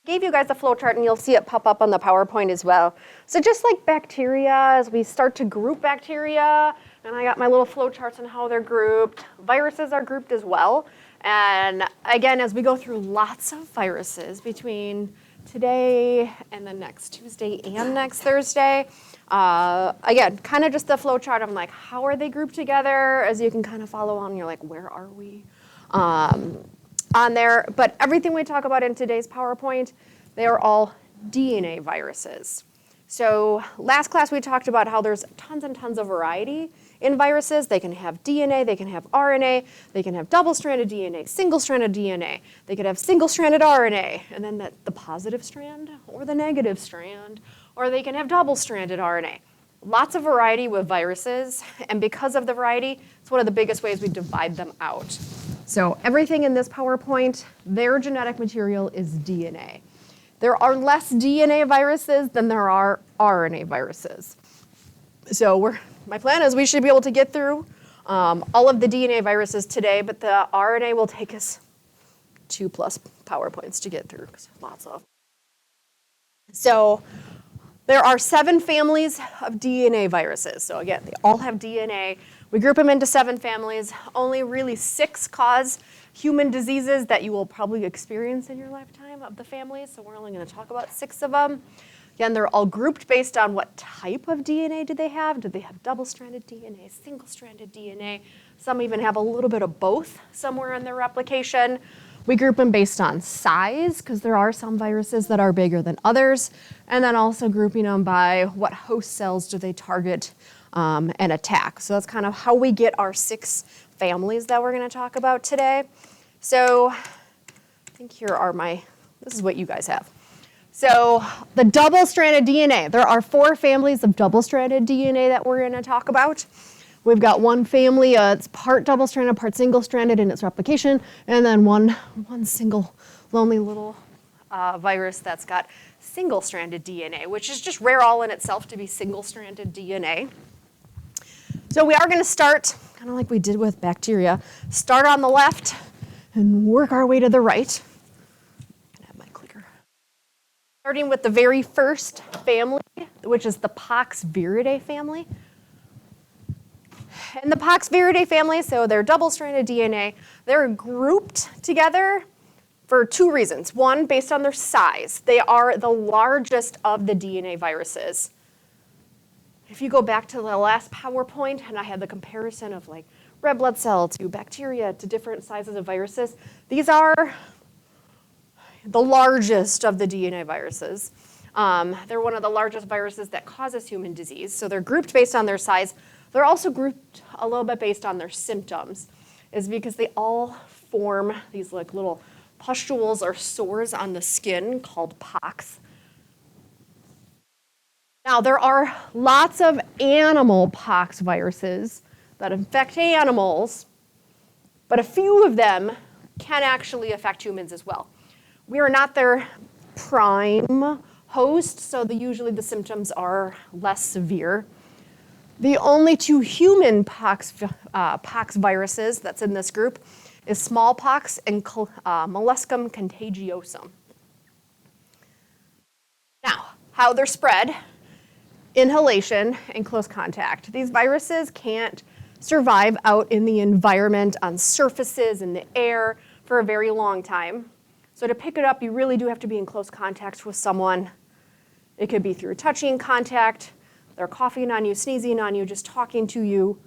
gave you guys a flow chart, and you'll see it pop up on the PowerPoint as well. So just like bacteria, as we start to group bacteria, and I got my little flow charts on how they're grouped, viruses are grouped as well. And again, as we go through lots of viruses between today and the next Tuesday and next Thursday, again, kind of just the flow chart of like, how are they grouped together? As you can kind of follow on, you're like, where are we? On there, but everything we talk about in today's PowerPoint, they are all DNA viruses. So last class we talked about how there's tons and tons of variety in viruses. They can have DNA, they can have RNA, they can have double-stranded DNA, single-stranded DNA, they could have single-stranded RNA, and then the positive strand or the negative strand, or they can have double-stranded RNA. Lots of variety with viruses, and because of the variety, it's one of the biggest ways we divide them out. So everything in this PowerPoint, their genetic material is DNA. There are less DNA viruses than there are RNA viruses. So my plan is we should be able to get through all of the DNA viruses today, but the RNA will take us 2+ PowerPoints to get through, because there's lots of. So there are 7 families of DNA viruses. So again, they all have DNA. We group them into 7 families. Only really 6 cause human diseases that you will probably experience in your lifetime of the families. So we're only going to talk about 6 of them. Again, they're all grouped based on what type of DNA do they have. Do they have double-stranded DNA, single-stranded DNA? Some even have a little bit of both somewhere in their replication. We group them based on size, because there are some viruses that are bigger than others. And then also grouping them by what host cells do they target and attack. So that's kind of how we get our 6 families that we're going to talk about today. So I think here are this is what you guys have. So the double-stranded DNA, there are 4 families of double-stranded DNA that we're going to talk about. We've got one family, it's part double-stranded, part single-stranded in its replication, and then one single lonely little virus that's got single-stranded DNA, which is just rare all in itself to be single-stranded DNA. So we are going to start, kind of like we did with bacteria, start on the left and work our way to the right. I have my clicker. Starting with the very first family, which is the Poxviridae family. And the Poxviridae family, so they're double-stranded DNA, they're grouped together for 2 reasons. One, based on their size. They are the largest of the DNA viruses. If you go back to the last PowerPoint, and I had the comparison of like red blood cell to bacteria to different sizes of viruses, these are the largest of the DNA viruses. They're one of the largest viruses that causes human disease, so they're grouped based on their size. They're also grouped a little bit based on their symptoms, is because they all form these like little pustules or sores on the skin called pox. Now, there are lots of animal pox viruses that infect animals, but a few of them can actually affect humans as well. We are not their prime host, so usually the symptoms are less severe. The only 2 human pox viruses that's in this group is smallpox and molluscum contagiosum. Now, how they're spread: inhalation and close contact. These viruses can't survive out in the environment, on surfaces, in the air for a very long time. So to pick it up, you really do have to be in close contact with someone. It could be through touching contact, they're coughing on you, sneezing on you, just talking to you.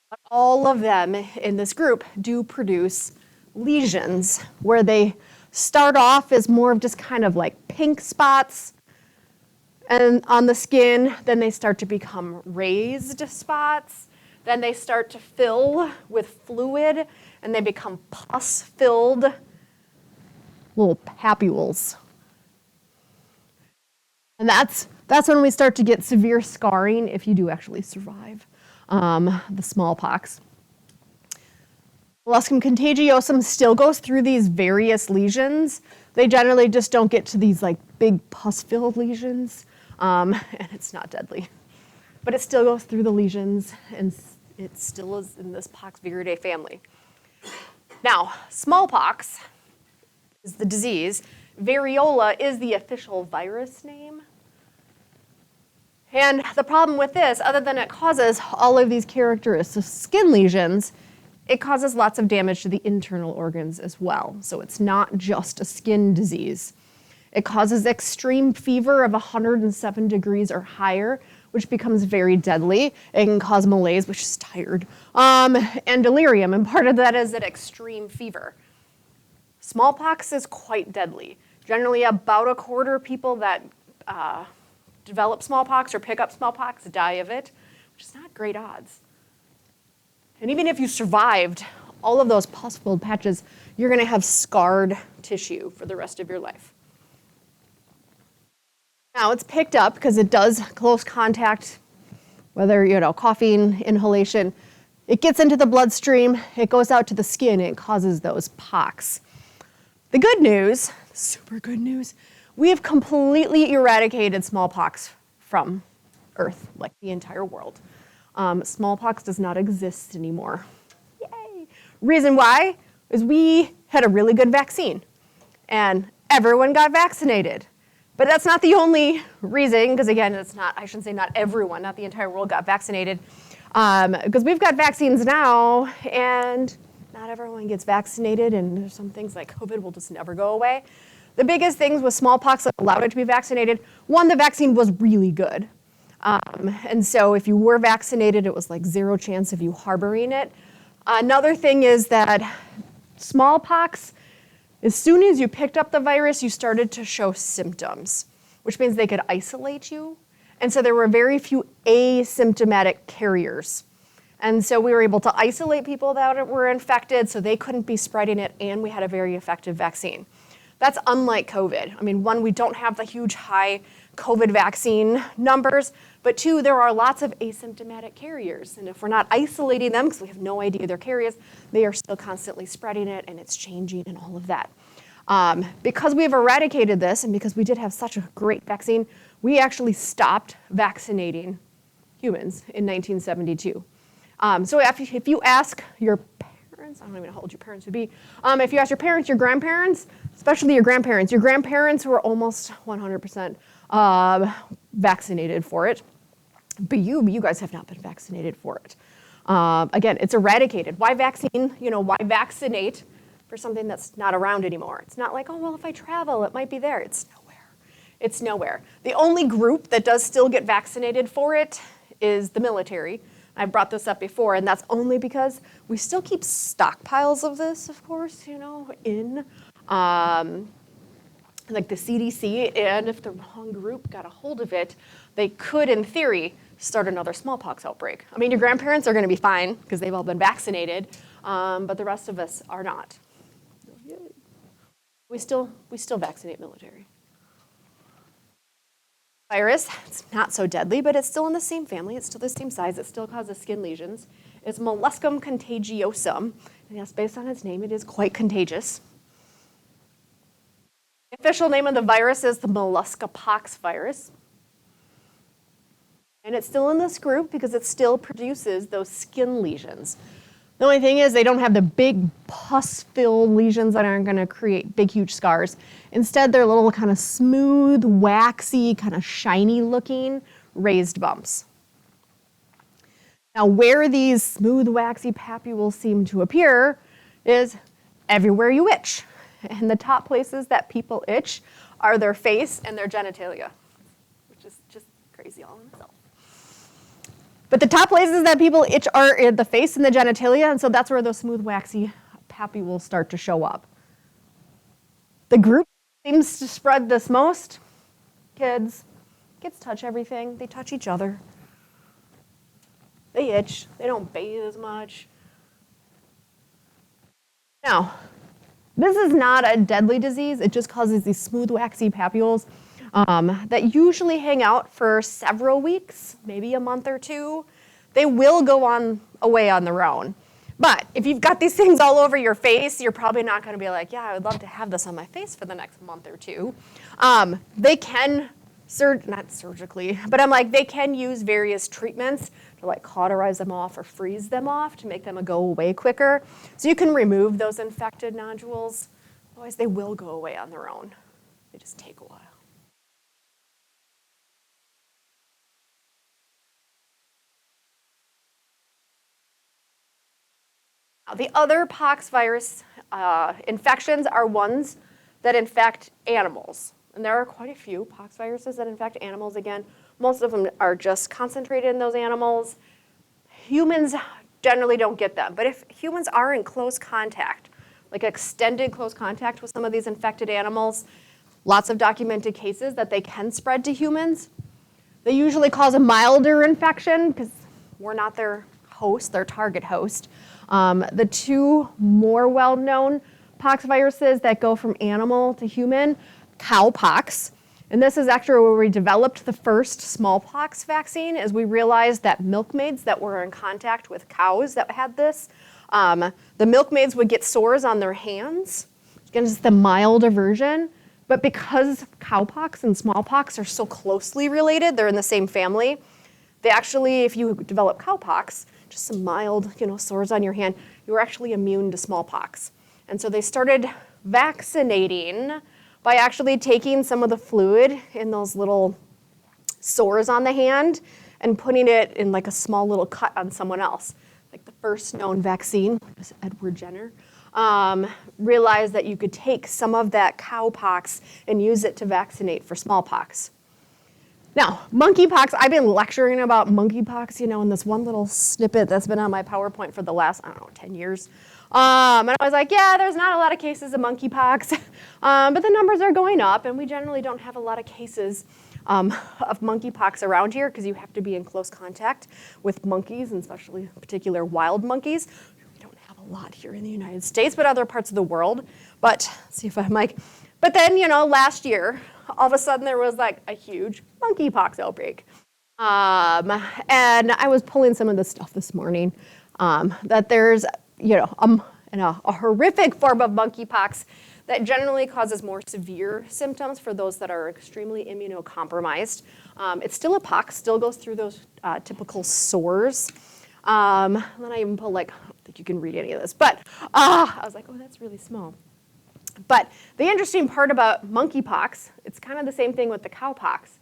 But all of them in this group do produce lesions where they start off as more of just kind of like pink spots and on the skin, then they start to become raised spots, then they start to fill with fluid, and they become pus-filled little papules. And that's when we start to get severe scarring if you do actually survive the smallpox. Molluscum contagiosum still goes through these various lesions. They generally just don't get to these like big pus-filled lesions, and it's not deadly. But it still goes through the lesions, and it still is in this Poxviridae family. Now, smallpox is the disease. Variola is the official virus name. And the problem with this, other than it causes all of these characteristic skin lesions, it causes lots of damage to the internal organs as well. So it's not just a skin disease. It causes extreme fever of 107 degrees or higher, which becomes very deadly. It can cause malaise, which is tired, and delirium. And part of that is that extreme fever. Smallpox is quite deadly. Generally, about a quarter of people that develop smallpox or pick up smallpox die of it, which is not great odds. And even if you survived all of those pus-filled patches, you're going to have scarred tissue for the rest of your life. Now, it's picked up because it does close contact, whether, coughing, inhalation. It gets into the bloodstream, it goes out to the skin, and it causes those pox. The good news, super good news, we have completely eradicated smallpox from Earth, like the entire world. Smallpox does not exist anymore. Yay! Reason why is we had a really good vaccine, and everyone got vaccinated. But that's not the only reason, because again, I shouldn't say not everyone, not the entire world got vaccinated, because we've got vaccines now, and not everyone gets vaccinated, and there's some things like COVID will just never go away. The biggest things with smallpox that allowed it to be vaccinated, one, the vaccine was really good. And so if you were vaccinated, it was like 0 chance of you harboring it. Another thing is that smallpox, as soon as you picked up the virus, you started to show symptoms, which means they could isolate you. And so there were very few asymptomatic carriers. And so we were able to isolate people that were infected so they couldn't be spreading it, and we had a very effective vaccine. That's unlike COVID. I mean, one, we don't have the huge high COVID vaccine numbers, but two, there are lots of asymptomatic carriers. And if we're not isolating them, because we have no idea they're carriers, they are still constantly spreading it, and it's changing and all of that. Because we've eradicated this, and because we did have such a great vaccine, we actually stopped vaccinating humans in 1972. So if you ask your parents, I don't even know how old your parents would be, if you ask your parents, your grandparents, especially your grandparents were almost 100% vaccinated for it. But you guys have not been vaccinated for it. Again, it's eradicated. Why vaccine? Why vaccinate for something that's not around anymore? It's not like, oh, well, if I travel, it might be there. It's nowhere. It's nowhere. The only group that does still get vaccinated for it is the military. I've brought this up before, and that's only because we still keep stockpiles of this, of course, in like the CDC, and if the wrong group got a hold of it, they could, in theory, start another smallpox outbreak. I mean, your grandparents are going to be fine because they've all been vaccinated, but the rest of us are not. We still vaccinate military. Virus, it's not so deadly, but it's still in the same family. It's still the same size. It still causes skin lesions. It's molluscum contagiosum, and yes, based on its name, it is quite contagious. The official name of the virus is the molluscopox virus. And it's still in this group because it still produces those skin lesions. The only thing is they don't have the big pus-filled lesions that aren't going to create big, huge scars. Instead, they're little kind of smooth, waxy, kind of shiny-looking raised bumps. Now, where these smooth, waxy papules seem to appear is everywhere you itch. And the top places that people itch are their face and their genitalia, which is just crazy all in itself. But the top places that people itch are in the face and the genitalia, and so that's where those smooth, waxy papules start to show up. The group that seems to spread this most, kids. Kids touch everything. They touch each other. They itch. They don't bathe as much. Now, this is not a deadly disease. It just causes these smooth, waxy papules that usually hang out for several weeks, maybe a month or two. They will go away on their own. But if you've got these things all over your face, you're probably not going to be like, yeah, I would love to have this on my face for the next month or two. They can, not surgically, but they can use various treatments to cauterize them off or freeze them off to make them go away quicker. So you can remove those infected nodules. Otherwise, they will go away on their own. They just take a while. Now, the other pox virus infections are ones that infect animals. And there are quite a few pox viruses that infect animals again. Most of them are just concentrated in those animals. Humans generally don't get them. But if humans are in close contact, like extended close contact with some of these infected animals, lots of documented cases that they can spread to humans. They usually cause a milder infection because we're not their host, their target host. The two more well-known pox viruses that go from animal to human, cowpox. And this is actually where we developed the first smallpox vaccine, as we realized that milkmaids that were in contact with cows that had this, the milkmaids would get sores on their hands. Again, it's the milder version. But because cowpox and smallpox are so closely related, they're in the same family, they actually, if you develop cowpox, just some mild, sores on your hand, you were actually immune to smallpox. And so they started vaccinating by actually taking some of the fluid in those little sores on the hand and putting it in like a small little cut on someone else. Like the first known vaccine was Edward Jenner. Realized that you could take some of that cowpox and use it to vaccinate for smallpox. Now, monkeypox, I've been lecturing about monkeypox, in this one little snippet that's been on my PowerPoint for the last, 10 years. And I was like, yeah, there's not a lot of cases of monkeypox, but the numbers are going up, and we generally don't have a lot of cases of monkeypox around here because you have to be in close contact with monkeys, and especially particular wild monkeys. We don't have a lot here in the United States, but other parts of the world. But, let's see if I'm like, but then, last year, all of a sudden there was like a huge monkeypox outbreak. And I was pulling some of this stuff this morning, that there's, a horrific form of monkeypox that generally causes more severe symptoms for those that are extremely immunocompromised. It's still a pox, still goes through those typical sores. And then I even pulled I don't think you can read any of this, but I was like, oh, that's really small. But the interesting part about monkeypox, it's kind of the same thing with the cowpox.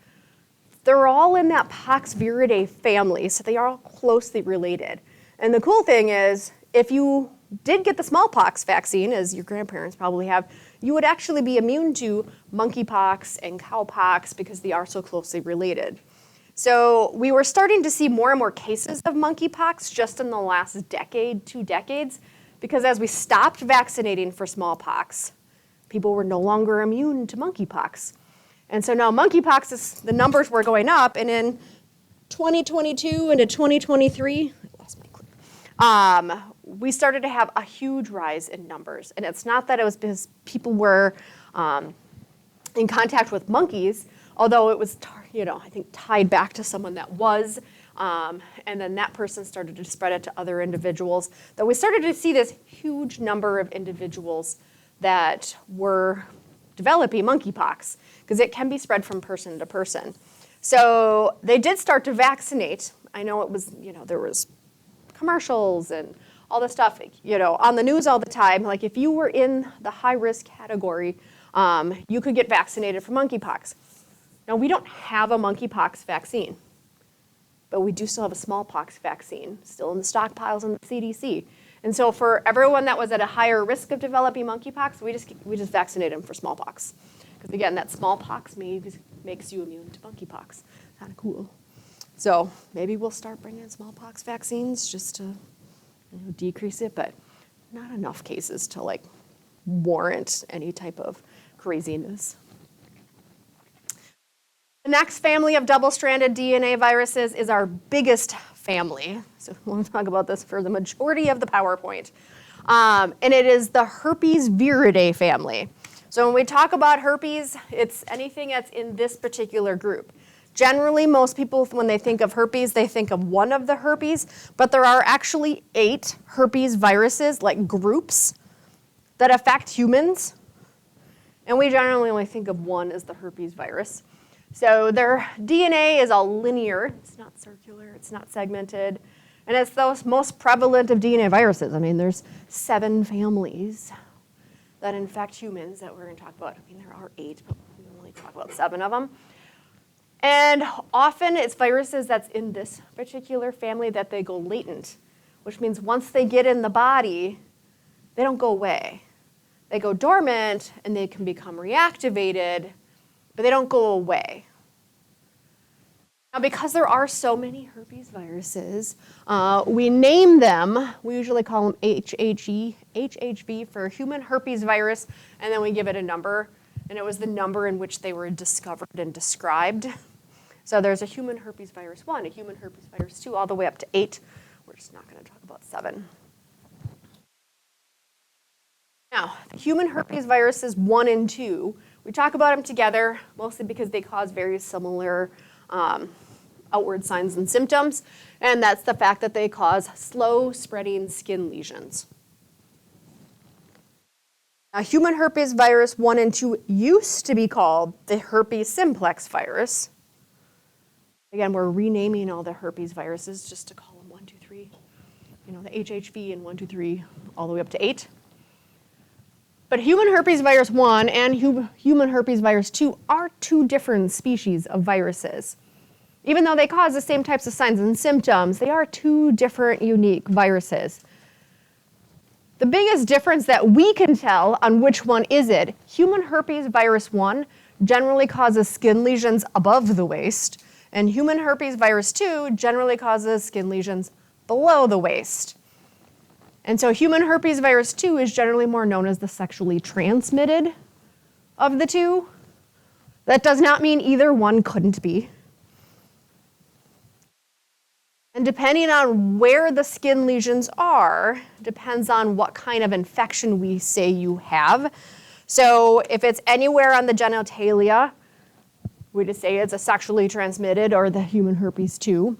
They're all in that Poxviridae family, so they are all closely related. And the cool thing is, if you did get the smallpox vaccine, as your grandparents probably have, you would actually be immune to monkeypox and cowpox because they are so closely related. So we were starting to see more and more cases of monkeypox just in the last decade, 2 decades, because as we stopped vaccinating for smallpox, people were no longer immune to monkeypox. And so now monkeypox, the numbers were going up, and in 2022 into 2023, I lost my clip, we started to have a huge rise in numbers. And it's not that it was because people were in contact with monkeys, although it was, I think tied back to someone that was, and then that person started to spread it to other individuals, that we started to see this huge number of individuals that were developing monkeypox, because it can be spread from person to person. So they did start to vaccinate. I know it was, there was commercials and all this stuff, on the news all the time. Like if you were in the high-risk category, you could get vaccinated for monkeypox. Now, we don't have a monkeypox vaccine, but we do still have a smallpox vaccine, still in the stockpiles in the CDC. And so for everyone that was at a higher risk of developing monkeypox, we just vaccinated them for smallpox. Because again, that smallpox makes you immune to monkeypox. Kind of cool. So maybe we'll start bringing smallpox vaccines just to decrease it, but not enough cases to warrant any type of craziness. The next family of double-stranded DNA viruses is our biggest family. So we'll talk about this for the majority of the PowerPoint. And it is the Herpes viridae family. So when we talk about herpes, it's anything that's in this particular group. Generally, most people, when they think of herpes, they think of one of the herpes, but there are actually 8 herpes viruses, groups, that affect humans. And we generally only think of one as the herpes virus. So their DNA is all linear. It's not circular. It's not segmented. And it's the most prevalent of DNA viruses. I mean, there's 7 families. that infect humans that we're going to talk about. I mean, there are 8, but we only talk about 7 of them. And often it's viruses that's in this particular family that they go latent, which means once they get in the body, they don't go away. They go dormant and they can become reactivated, but they don't go away. Now, because there are so many herpes viruses, we name them. We usually call them HHV for human herpes virus, and then we give it a number. And it was the number in which they were discovered and described. So there's a human herpes virus 1, a human herpes virus 2, all the way up to 8. We're just not going to talk about 7. Now, the human herpes viruses 1 and 2, we talk about them together, mostly because they cause very similar outward signs and symptoms, and that's the fact that they cause slow-spreading skin lesions. Now, human herpes virus 1 and 2 used to be called the herpes simplex virus. Again, we're renaming all the herpes viruses just to call them 1, 2, 3. You know, the HHV and 1, 2, 3, all the way up to 8. But human herpes virus 1 and human herpes virus 2 are 2 different species of viruses. Even though they cause the same types of signs and symptoms, they are 2 different unique viruses. The biggest difference that we can tell on which one is it, human herpes virus 1 generally causes skin lesions above the waist, and human herpes virus 2 generally causes skin lesions below the waist. And so human herpes virus 2 is generally more known as the sexually transmitted of the 2. That does not mean either one couldn't be. And depending on where the skin lesions are, depends on what kind of infection we say you have. So if it's anywhere on the genitalia, we just say it's a sexually transmitted or the human herpes 2.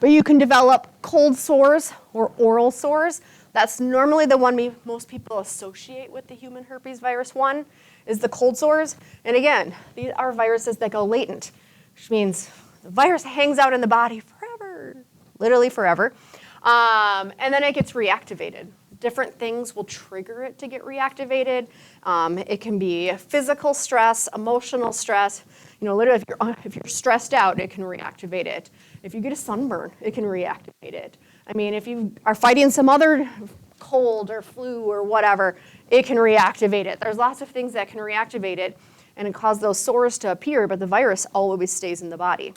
But you can develop cold sores or oral sores. That's normally the one most people associate with the human herpes virus 1 is the cold sores. And again, these are viruses that go latent, which means the virus hangs out in the body forever, literally forever. And then it gets reactivated. Different things will trigger it to get reactivated. It can be physical stress, emotional stress. You know, literally if you're stressed out, it can reactivate it. If you get a sunburn, it can reactivate it. I mean, if you are fighting some other cold or flu or whatever, it can reactivate it. There's lots of things that can reactivate it and cause those sores to appear, but the virus always stays in the body.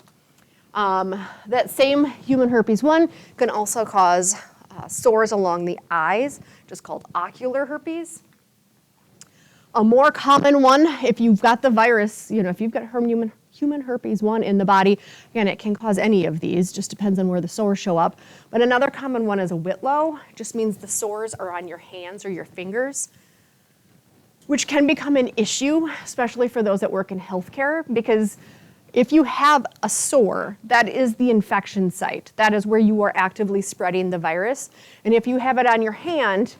That same human herpes 1 can also cause sores along the eyes, just called ocular herpes. A more common one, if you've got the virus, you know, if you've got human herpes 1 in the body, again, it can cause any of these, just depends on where the sores show up. But another common one is a whitlow. It just means the sores are on your hands or your fingers, which can become an issue, especially for those that work in healthcare, because if you have a sore, that is the infection site. That is where you are actively spreading the virus. And if you have it on your hand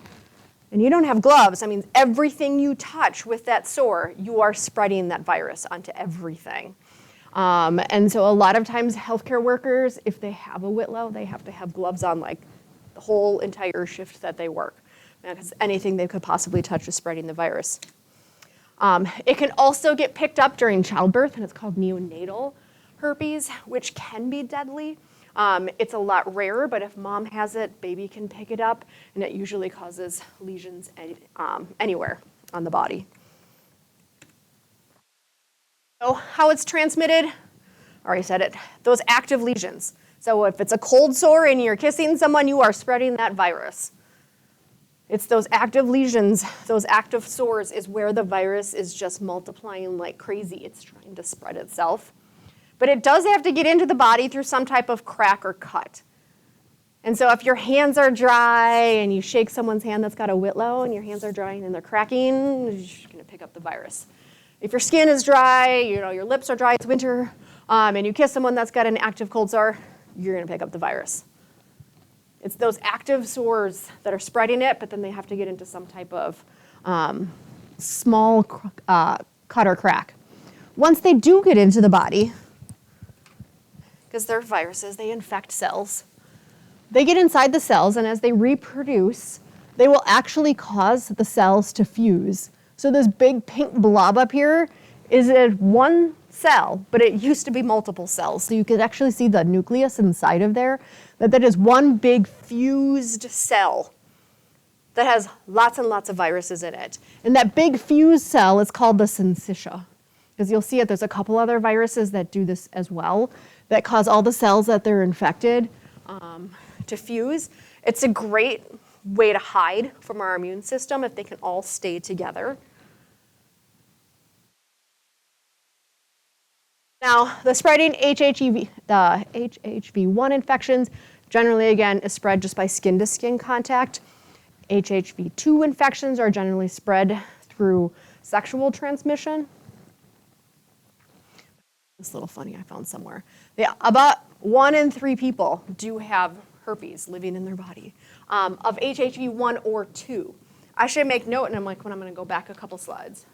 and you don't have gloves, that means everything you touch with that sore, you are spreading that virus onto everything. And so a lot of times healthcare workers, if they have a whitlow, they have to have gloves on like the whole entire shift that they work, because anything they could possibly touch is spreading the virus. It can also get picked up during childbirth, and it's called neonatal herpes, which can be deadly. It's a lot rarer, but if mom has it, baby can pick it up, and it usually causes lesions anywhere on the body. So how it's transmitted, I already said it, those active lesions. So if it's a cold sore and you're kissing someone, you are spreading that virus. It's those active lesions, those active sores is where the virus is just multiplying like crazy. It's trying to spread itself. But it does have to get into the body through some type of crack or cut. And so if your hands are dry and you shake someone's hand that's got a whitlow and your hands are dry and they're cracking, you're just going to pick up the virus. If your skin is dry, you know, your lips are dry, it's winter, and you kiss someone that's got an active cold sore, you're going to pick up the virus. It's those active sores that are spreading it, but then they have to get into some type of small cut or crack. Once they do get into the body, because they're viruses, they infect cells. They get inside the cells, and as they reproduce, they will actually cause the cells to fuse. So this big pink blob up here is one cell, but it used to be multiple cells. So you could actually see the nucleus inside of there, that is one big fused cell that has lots and lots of viruses in it. And that big fused cell is called the syncytia. Because you'll see it, there's a couple other viruses that do this as well, that cause all the cells that they're infected to fuse. It's a great way to hide from our immune system if they can all stay together. Now, the spreading HHV1 infections generally, again, is spread just by skin-to-skin contact. HHV2 infections are generally spread through sexual transmission. This little funny I found somewhere. Yeah, about 1 in 3 people do have herpes living in their body of HHV1 or 2. I should make note, and I'm going to go back a couple slides.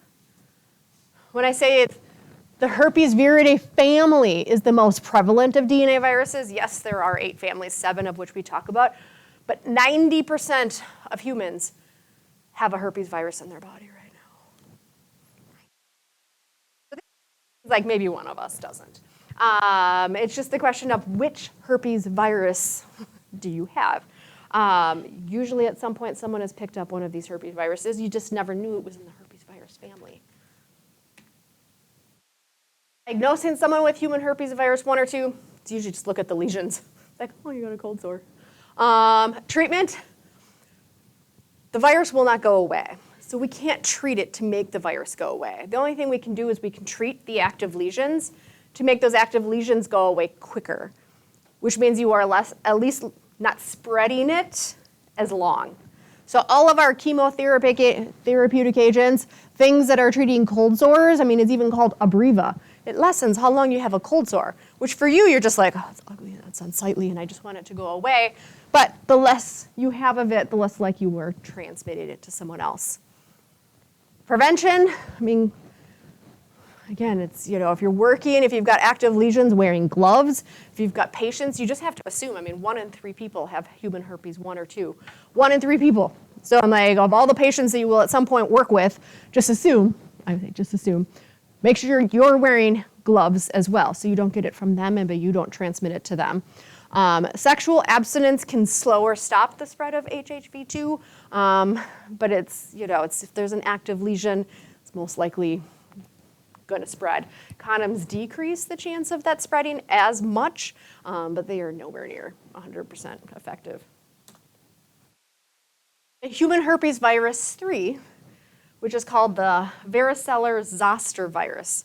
When I say it's the herpes viridae family is the most prevalent of DNA viruses. Yes, there are 8 families, 7 of which we talk about, but 90% of humans have a herpes virus in their body right now. So like maybe one of us doesn't. It's just the question of which herpes virus do you have? Usually at some point someone has picked up one of these herpes viruses. You just never knew it was in the herpes virus family. Diagnosing someone with human herpes virus 1 or 2, it's usually just look at the lesions. It's like, oh, you got a cold sore. Treatment, the virus will not go away. So we can't treat it to make the virus go away. The only thing we can do is we can treat the active lesions to make those active lesions go away quicker, which means you are at least not spreading it as long. So all of our chemotherapeutic agents, things that are treating cold sores, it's even called Abreva. It lessens how long you have a cold sore, which for you, you're just like, oh, it's ugly, that's unsightly, and I just want it to go away. But the less you have of it, the less like you were transmitting it to someone else. Prevention, again, it's, if you're working, if you've got active lesions, wearing gloves, if you've got patients, you just have to assume, 1 in 3 people have human herpes 1 or 2. 1 in 3 people. So I'm like, of all the patients that you will at some point work with, just assume, make sure you're wearing gloves as well so you don't get it from them but you don't transmit it to them. Sexual abstinence can slow or stop the spread of HHV2, but it's if there's an active lesion, it's most likely going to spread. Condoms decrease the chance of that spreading as much, but they are nowhere near 100% effective. The human herpes virus 3, which is called the varicella-zoster virus.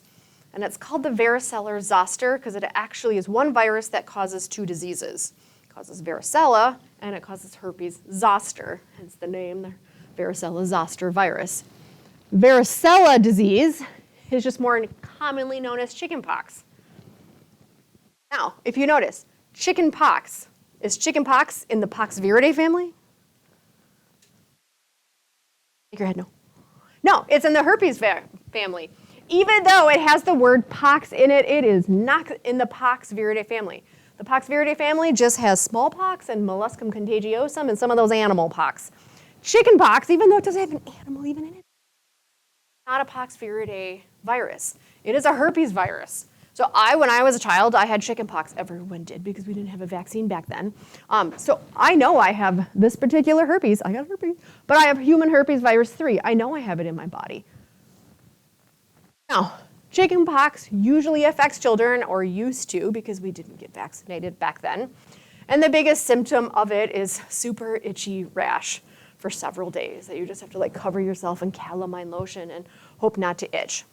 And it's called the varicella-zoster because it actually is one virus that causes 2 diseases. It causes varicella and it causes herpes zoster, hence the name, the varicella-zoster virus. Varicella disease is just more commonly known as chickenpox. Now, if you notice, chickenpox, is chickenpox in the Poxviridae family? Shake your head, no. No, it's in the herpes family. Even though it has the word pox in it, it is not in the Poxviridae family. The Poxviridae family just has smallpox and molluscum contagiosum and some of those animal pox. Chickenpox, even though it doesn't have an animal even in it, not a Poxviridae virus. It is a herpes virus. So when I was a child, I had chickenpox. Everyone did because we didn't have a vaccine back then. So I know I have this particular herpes. I got herpes. But I have human herpes virus 3. I know I have it in my body. Now, chickenpox usually affects children, or used to, because we didn't get vaccinated back then. And the biggest symptom of it is super itchy rash for several days that you just have to cover yourself in calamine lotion and hope not to itch.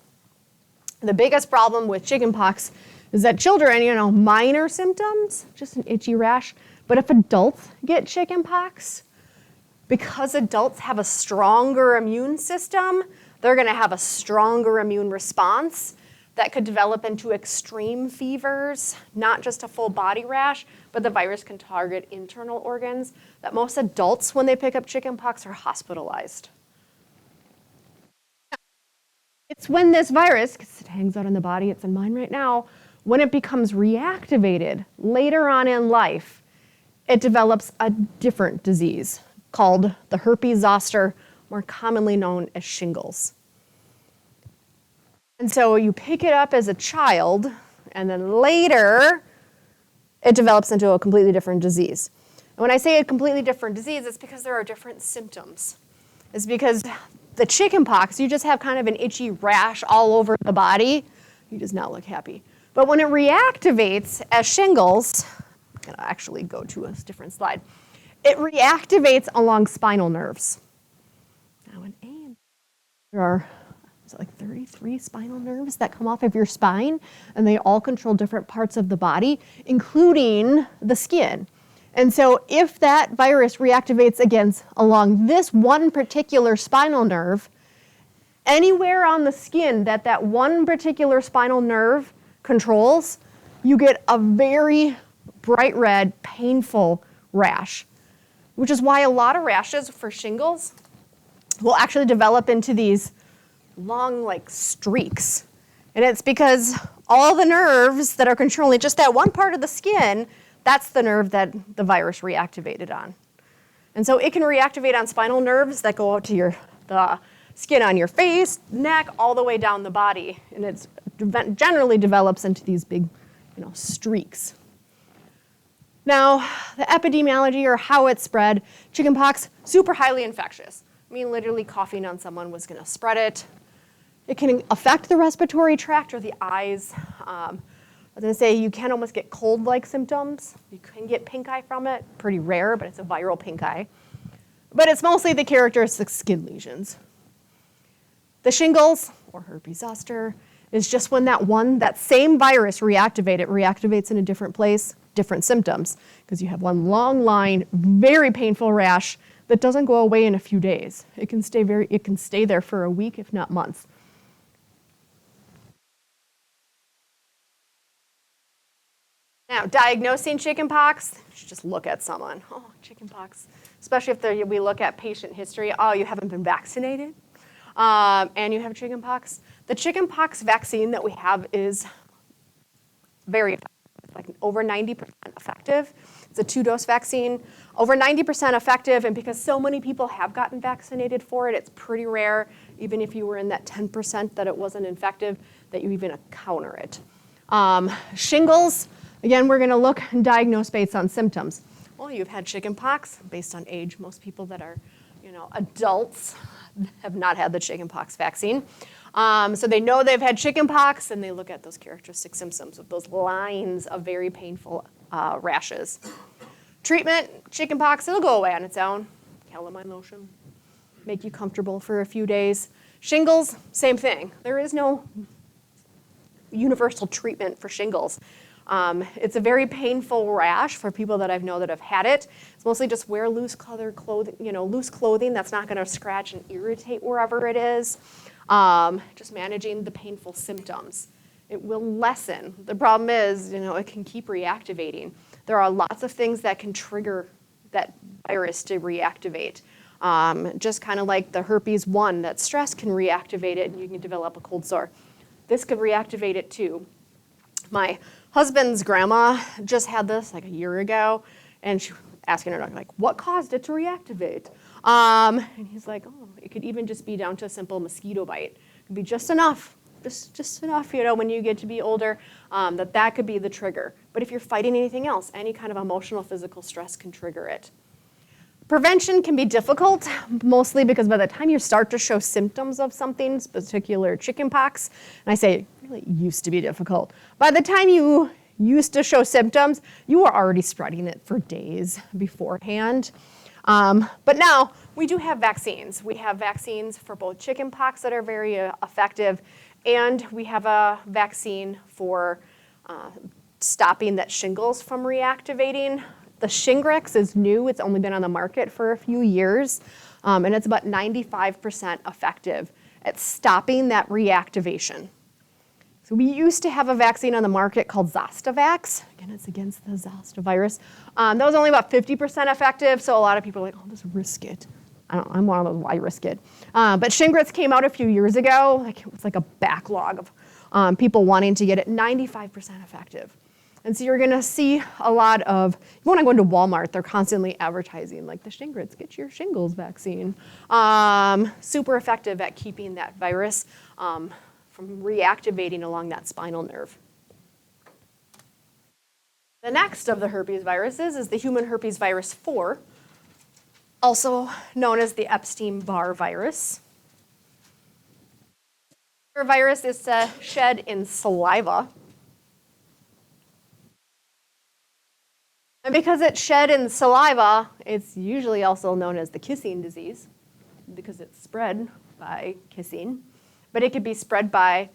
The biggest problem with chickenpox is that children, minor symptoms, just an itchy rash. But if adults get chickenpox, because adults have a stronger immune system, they're going to have a stronger immune response that could develop into extreme fevers, not just a full body rash, but the virus can target internal organs, that most adults, when they pick up chickenpox, are hospitalized. It's when this virus, because it hangs out in the body, it's in mine right now, when it becomes reactivated later on in life, it develops a different disease called the herpes zoster, more commonly known as shingles. And so you pick it up as a child, and then later it develops into a completely different disease. And when I say a completely different disease, it's because there are different symptoms. It's because the chickenpox, you just have kind of an itchy rash all over the body. You does not look happy. But when it reactivates as shingles, I'm going to actually go to a different slide. It reactivates along spinal nerves. Now there are like 33 spinal nerves that come off of your spine, and they all control different parts of the body, including the skin. And so if that virus reactivates along this one particular spinal nerve, anywhere on the skin that one particular spinal nerve controls, you get a very bright red, painful rash, which is why a lot of rashes for shingles will actually develop into these long, like, streaks. And it's because all the nerves that are controlling just that one part of the skin, that's the nerve that the virus reactivated on. And so it can reactivate on spinal nerves that go out to the skin on your face, neck, all the way down the body. And it generally develops into these big, streaks. Now, the epidemiology, or how it spread, chickenpox, super highly infectious. I mean, literally coughing on someone was going to spread it. It can affect the respiratory tract or the eyes. I was going to say you can almost get cold-like symptoms. You can get pink eye from it. Pretty rare, but it's a viral pink eye. But it's mostly the characteristic skin lesions. The shingles, or herpes zoster, is just when that same virus reactivates in a different place, different symptoms, because you have one long line, very painful rash that doesn't go away in a few days. It can stay there for a week, if not months. Now, diagnosing chickenpox, you should just look at someone. Oh, chickenpox. Especially if we look at patient history. Oh, you haven't been vaccinated, and you have chickenpox. The chickenpox vaccine that we have is very effective. It's like over 90% effective. It's a 2-dose vaccine. Over 90% effective, and because so many people have gotten vaccinated for it, it's pretty rare, even if you were in that 10% that it wasn't effective, that you even encounter it. Shingles. Again, we're going to look and diagnose based on symptoms. Well, you've had chickenpox based on age. Most people that are, adults have not had the chickenpox vaccine. So they know they've had chickenpox, and they look at those characteristic symptoms with those lines of very painful rashes. Treatment, chickenpox, it'll go away on its own. Calamine lotion, make you comfortable for a few days. Shingles, same thing. There is no universal treatment for shingles. It's a very painful rash for people that I know that have had it. It's mostly just wear loose clothing that's not going to scratch and irritate wherever it is. Just managing the painful symptoms. It will lessen. The problem is, it can keep reactivating. There are lots of things that can trigger that virus to reactivate. Just kind of like the herpes 1, that stress can reactivate it and you can develop a cold sore. This could reactivate it too. My husband's grandma just had this like a year ago, and she was asking her doctor, what caused it to reactivate? And he's like, it could even just be down to a simple mosquito bite. It could be just enough, when you get to be older, that could be the trigger. But if you're fighting anything else, any kind of emotional, physical stress can trigger it. Prevention can be difficult, mostly because by the time you start to show symptoms of something, particular chickenpox, and I say it really used to be difficult, by the time you used to show symptoms, you were already spreading it for days beforehand. But now we do have vaccines. We have vaccines for both chickenpox that are very effective, and we have a vaccine for stopping that shingles from reactivating. The Shingrix is new. It's only been on the market for a few years, and it's about 95% effective at stopping that reactivation. So we used to have a vaccine on the market called Zostavax. Again, it's against the Zoster virus. That was only about 50% effective, so a lot of people are like, I'll just risk it. I'm one of those, why risk it? But Shingrix came out a few years ago. It was like a backlog of people wanting to get it, 95% effective. And so you're going to see a lot of, when I go into Walmart, they're constantly advertising like the Shingrix, get your shingles vaccine. Super effective at keeping that virus from reactivating along that spinal nerve. The next of the herpes viruses is the human herpes virus 4, also known as the Epstein-Barr virus. The virus is shed in saliva. And because it's shed in saliva, it's usually also known as the kissing disease because it's spread by kissing. But it could be spread by,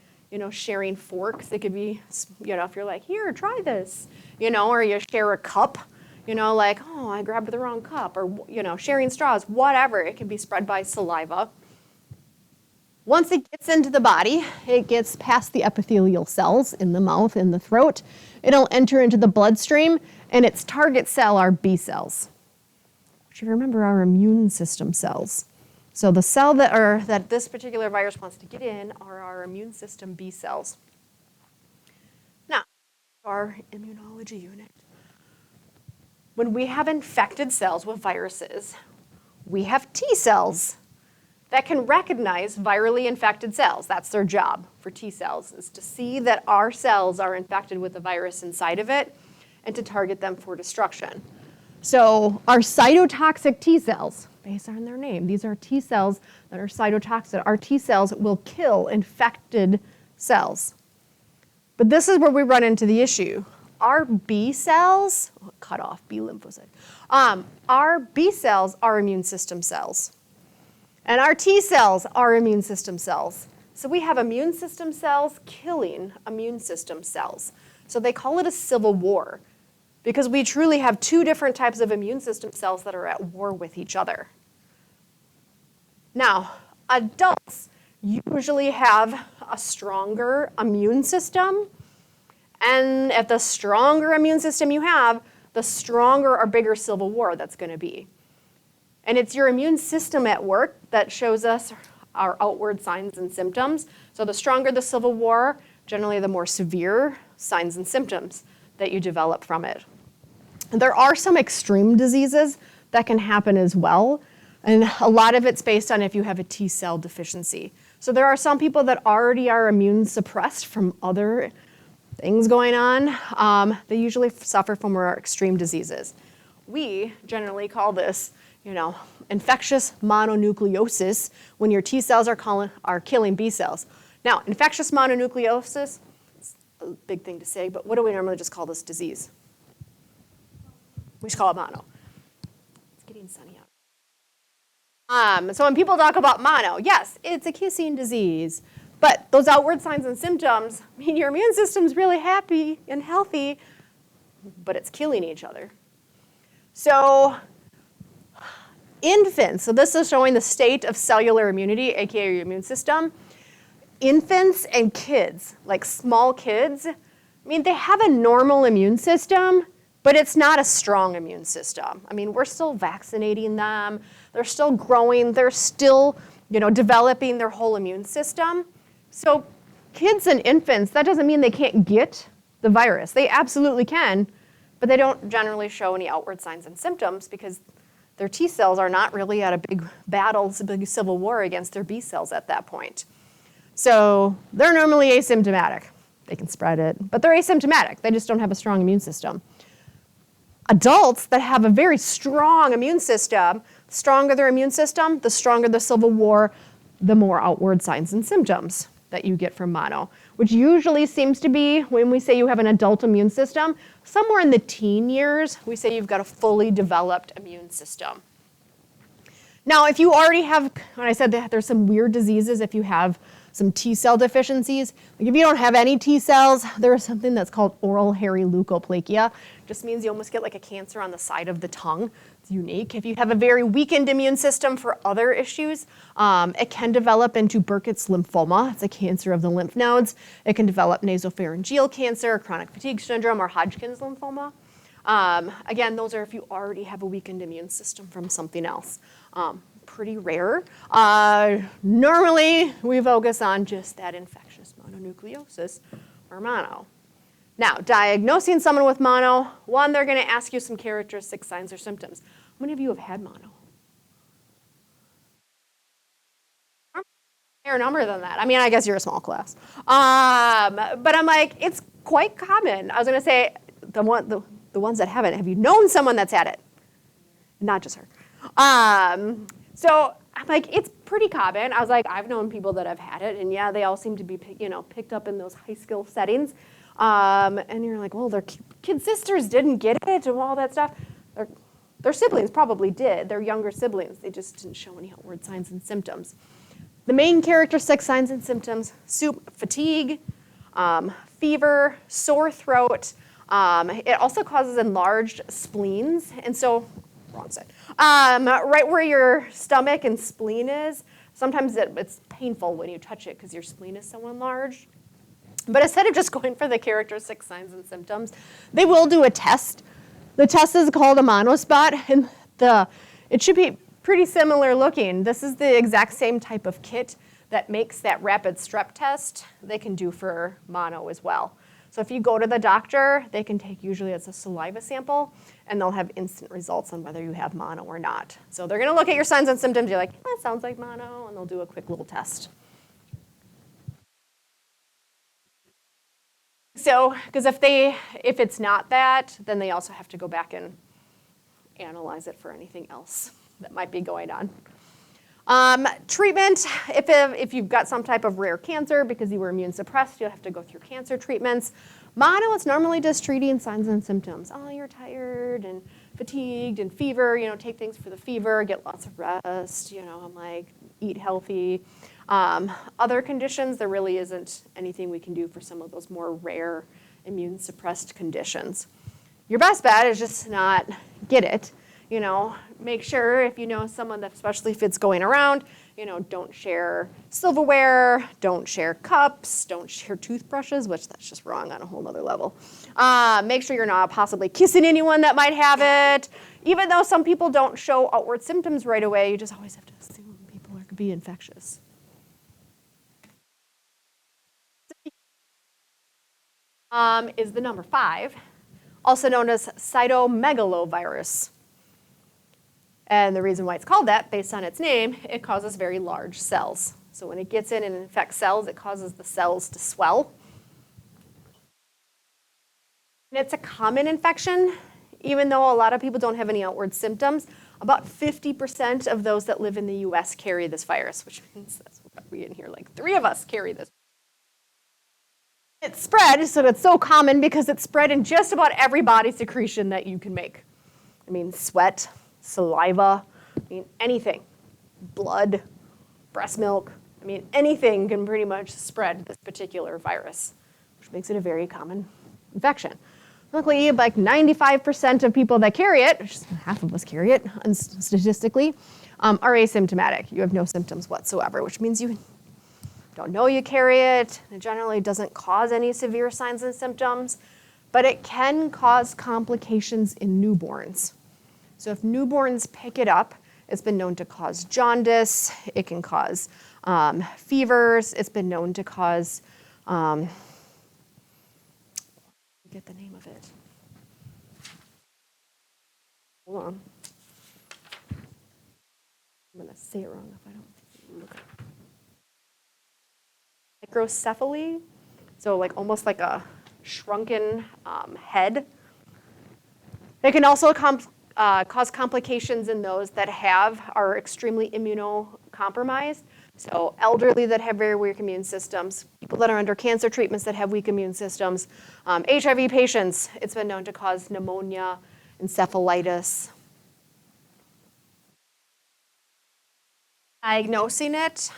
sharing forks. It could be, if you're like, here, try this, or you share a cup, like, oh, I grabbed the wrong cup, or, sharing straws, whatever. It can be spread by saliva. Once it gets into the body, it gets past the epithelial cells in the mouth, in the throat. It'll enter into the bloodstream, and its target cell are B cells, which, you remember, are immune system cells. So the cell that this particular virus wants to get in are our immune system B cells. Now, our immunology unit. When we have infected cells with viruses, we have T cells that can recognize virally infected cells. That's their job for T cells, is to see that our cells are infected with the virus inside of it and to target them for destruction. So our cytotoxic T cells, based on their name, these are T cells that are cytotoxic. Our T cells will kill infected cells. But this is where we run into the issue. Our B cells, cut off B lymphocyte. Our B cells are immune system cells. And our T cells are immune system cells. So we have immune system cells killing immune system cells. So they call it a civil war because we truly have two different types of immune system cells that are at war with each other. Now, adults usually have a stronger immune system. And if the stronger immune system you have, the stronger or bigger civil war that's going to be. And it's your immune system at work that shows us our outward signs and symptoms. So the stronger the civil war, generally the more severe signs and symptoms that you develop from it. And there are some extreme diseases that can happen as well. And a lot of it's based on if you have a T cell deficiency. So there are some people that already are immune suppressed from other things going on. They usually suffer from more extreme diseases. We generally call this, infectious mononucleosis when your T cells are killing B cells. Now, infectious mononucleosis, it's a big thing to say, but what do we normally just call this disease? We just call it mono. It's getting sunny out. So when people talk about mono, yes, it's a kissing disease. But those outward signs and symptoms mean your immune system's really happy and healthy, but it's killing each other. So infants, so this is showing the state of cellular immunity, aka your immune system. Infants and kids, like small kids, they have a normal immune system, but it's not a strong immune system. We're still vaccinating them. They're still growing. They're still, developing their whole immune system. So kids and infants, that doesn't mean they can't get the virus. They absolutely can, but they don't generally show any outward signs and symptoms because their T cells are not really at a big battle, a big civil war against their B cells at that point. So they're normally asymptomatic. They can spread it, but they're asymptomatic. They just don't have a strong immune system. Adults that have a very strong immune system, the stronger their immune system, the stronger the civil war, the more outward signs and symptoms that you get from mono, which usually seems to be, when we say you have an adult immune system, somewhere in the teen years, we say you've got a fully developed immune system. Now, if you already have, when I said that there's some weird diseases, if you have some T cell deficiencies, like if you don't have any T cells, there is something that's called oral hairy leukoplakia. Just means you almost get like a cancer on the side of the tongue. It's unique. If you have a very weakened immune system for other issues, it can develop into Burkitt's lymphoma. It's a cancer of the lymph nodes. It can develop nasopharyngeal cancer, chronic fatigue syndrome, or Hodgkin's lymphoma. Again, those are if you already have a weakened immune system from something else. Pretty rare. Normally, we focus on just that infectious mononucleosis, or mono. Now, diagnosing someone with mono, one, they're going to ask you some characteristic signs or symptoms. How many of you have had mono? Higher number than that. I mean, I guess you're a small class. But I'm like, it's quite common. I was going to say, the ones that haven't, have you known someone that's had it? Not just her. So I'm like, it's pretty common. I was like, I've known people that have had it, and yeah, they all seem to be, picked up in those high skill settings. And you're like, well, their kid sisters didn't get it and all that stuff. Their siblings probably did. Their younger siblings, they just didn't show any outward signs and symptoms. The main characteristic signs and symptoms: fatigue, fever, sore throat. It also causes enlarged spleens, and so, wrong side, right where your stomach and spleen is, sometimes it's painful when you touch it because your spleen is so enlarged. But instead of just going for the characteristic signs and symptoms, they will do a test. The test is called a monospot, and it should be pretty similar looking. This is the exact same type of kit that makes that rapid strep test they can do for mono as well. So if you go to the doctor, they can take, usually it's a saliva sample, and they'll have instant results on whether you have mono or not. So they're gonna look at your signs and symptoms, you're like, that sounds like mono, and they'll do a quick little test. So, because if it's not that, then they also have to go back and analyze it for anything else that might be going on. Treatment, if you've got some type of rare cancer because you were immune suppressed, you'll have to go through cancer treatments. Mono, it's normally just treating signs and symptoms. Oh, you're tired and fatigued and fever, take things for the fever, get lots of rest, I'm like, eat healthy. Other conditions, there really isn't anything we can do for some of those more rare immune suppressed conditions. Your best bet is just not get it. Make sure if you know someone that, especially if it's going around, don't share silverware, don't share cups, don't share toothbrushes, which that's just wrong on a whole nother level. Make sure you're not possibly kissing anyone that might have it. Even though some people don't show outward symptoms right away, you just always have to assume people could be infectious. Is the number 5, also known as Cytomegalovirus. And the reason why it's called that, based on its name, it causes very large cells. So when it gets in and infects cells, it causes the cells to swell. And it's a common infection, even though a lot of people don't have any outward symptoms. About 50% of those that live in the US carry this virus, which means that's what we in here, like 3 of us carry this. It's spread, so it's so common because it's spread in just about every body secretion that you can make. I mean, sweat, saliva, anything. Blood, breast milk, anything can pretty much spread this particular virus, which makes it a very common infection. Luckily, like 95% of people that carry it, which is half of us carry it statistically, are asymptomatic. You have no symptoms whatsoever, which means you don't know you carry it. It generally doesn't cause any severe signs and symptoms, but it can cause complications in newborns. So if newborns pick it up, it's been known to cause jaundice. It can cause fevers. It's been known to cause, get the name of it. Hold on. I'm going to say it wrong if I don't look it. Microcephaly, so like almost like a shrunken head. They can also cause complications in those that are extremely immunocompromised. So elderly that have very weak immune systems, people that are under cancer treatments that have weak immune systems, HIV patients, it's been known to cause pneumonia, encephalitis. Diagnosing it,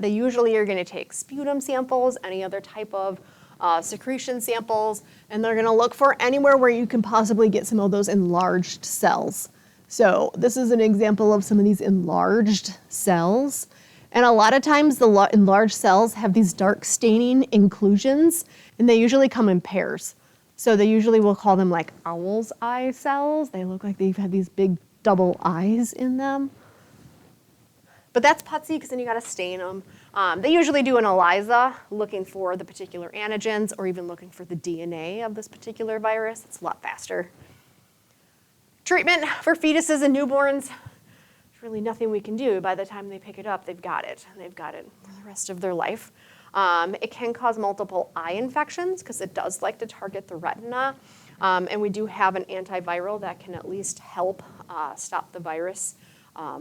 they usually are going to take sputum samples, any other type of secretion samples, and they're going to look for anywhere where you can possibly get some of those enlarged cells. So this is an example of some of these enlarged cells. And a lot of times the enlarged cells have these dark staining inclusions, and they usually come in pairs. So they usually will call them like owl's eye cells. They look like they've had these big double eyes in them. But that's putsy because then you got to stain them. They usually do an ELISA looking for the particular antigens or even looking for the DNA of this particular virus. It's a lot faster. Treatment for fetuses and newborns, there's really nothing we can do. By the time they pick it up, they've got it. And they've got it for the rest of their life. It can cause multiple eye infections because it does like to target the retina. And we do have an antiviral that can at least help stop the virus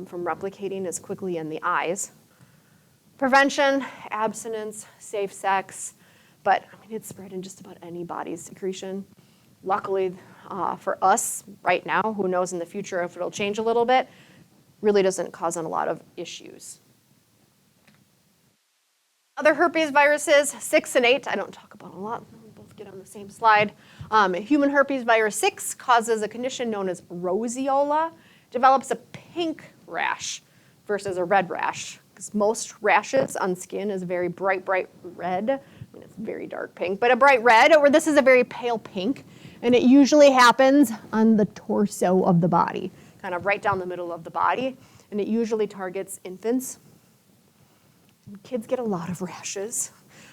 from replicating as quickly in the eyes. Prevention, abstinence, safe sex, but I mean, it's spread in just about any body's secretion. Luckily for us right now, who knows in the future if it'll change a little bit, really doesn't cause a lot of issues. Other herpes viruses, 6 and 8, I don't talk about a lot. We'll both get on the same slide. Human herpes virus 6 causes a condition known as roseola. Develops a pink rash versus a red rash. Because most rashes on skin is very bright red. I mean, it's very dark pink, but a bright red, or this is a very pale pink. And it usually happens on the torso of the body, kind of right down the middle of the body. And it usually targets infants. Kids get a lot of rashes.